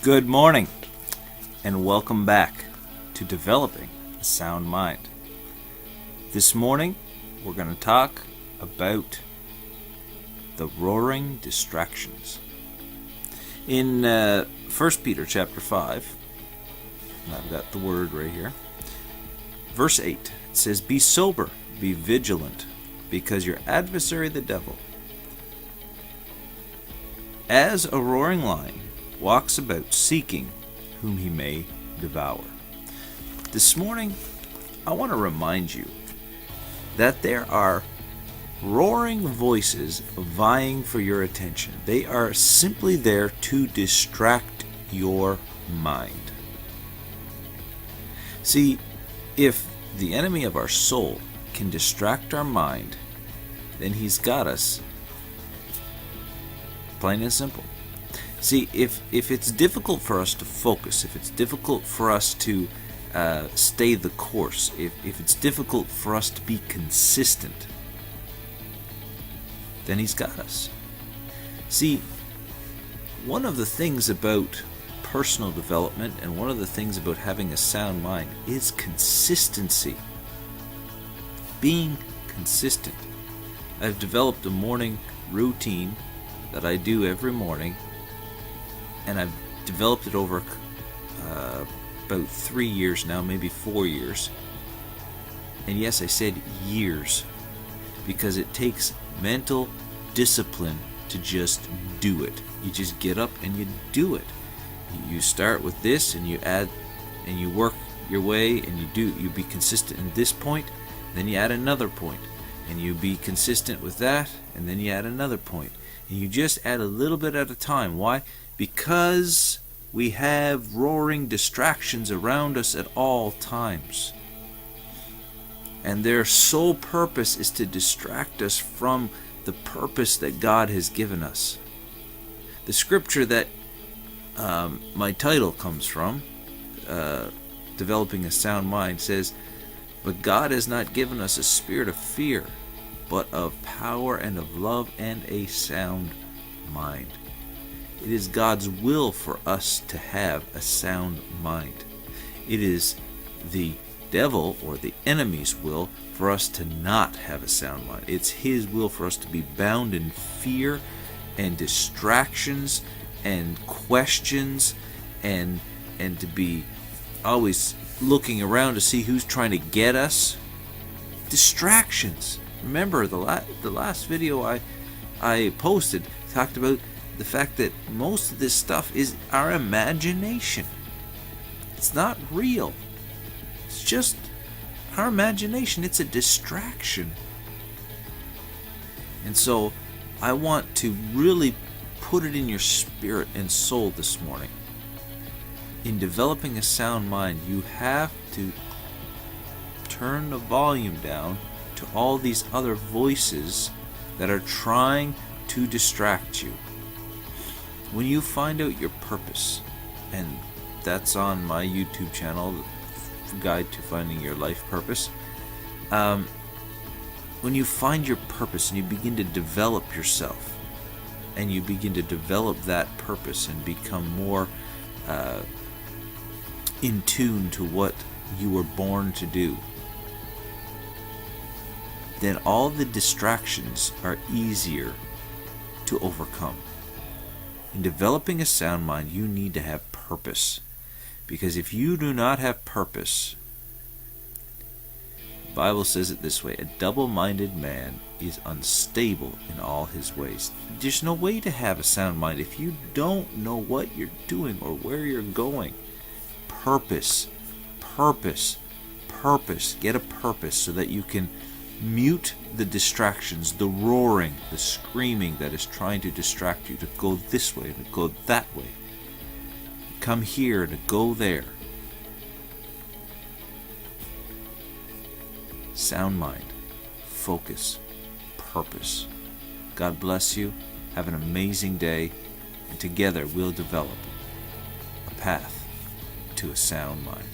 Good morning, and welcome back to Developing a Sound Mind. This morning, we're going to talk about the roaring distractions. In 1 Peter chapter 5, and I've got the word right here, verse 8, it says, "Be sober, be vigilant, because your adversary the devil, as a roaring lion, walks about seeking whom he may devour." This morning, I want to remind you that there are roaring voices vying for your attention. They are simply there to distract your mind. See, if the enemy of our soul can distract our mind, then he's got us. Plain and simple. See, if it's difficult for us to focus, if it's difficult for us to stay the course, if it's difficult for us to be consistent, then he's got us. See, one of the things about personal development and one of the things about having a sound mind is consistency. Being consistent. I've developed a morning routine that I do every morning, and I've developed it over about 3 years now, maybe 4 years. And yes, I said years, because it takes mental discipline to just do it. You just get up and you do it. You start with this and you add and you work your way, and you be consistent in this point, then you add another point, and you be consistent with that, and then you add another point. And you just add a little bit at a time. Why? Because we have roaring distractions around us at all times. And their sole purpose is to distract us from the purpose that God has given us. The scripture that my title comes from, Developing a Sound Mind, says, "But God has not given us a spirit of fear, but of power and of love and a sound mind." It is God's will for us to have a sound mind. It is the devil or the enemy's will for us to not have a sound mind. It's his will for us to be bound in fear and distractions and questions and to be always looking around to see who's trying to get us. Distractions. Remember, the last video I posted talked about the fact that most of this stuff is our imagination. It's not real. It's just our imagination. It's a distraction. And so I want to really put it in your spirit and soul this morning. In developing a sound mind, you have to turn the volume down to all these other voices that are trying to distract you. When you find out your purpose, and that's on my YouTube channel, Guide to Finding Your Life Purpose, when you find your purpose and you begin to develop yourself, and you begin to develop that purpose and become more in tune to what you were born to do, then all the distractions are easier to overcome. In developing a sound mind, you need to have purpose. Because if you do not have purpose, the Bible says it this way: a double-minded man is unstable in all his ways. There's no way to have a sound mind if you don't know what you're doing or where you're going. Purpose, purpose, purpose. Get a purpose so that you can mute the distractions, the roaring, the screaming that is trying to distract you to go this way, to go that way. Come here, to go there. Sound mind, focus, purpose. God bless you. Have an amazing day, and together we'll develop a path to a sound mind.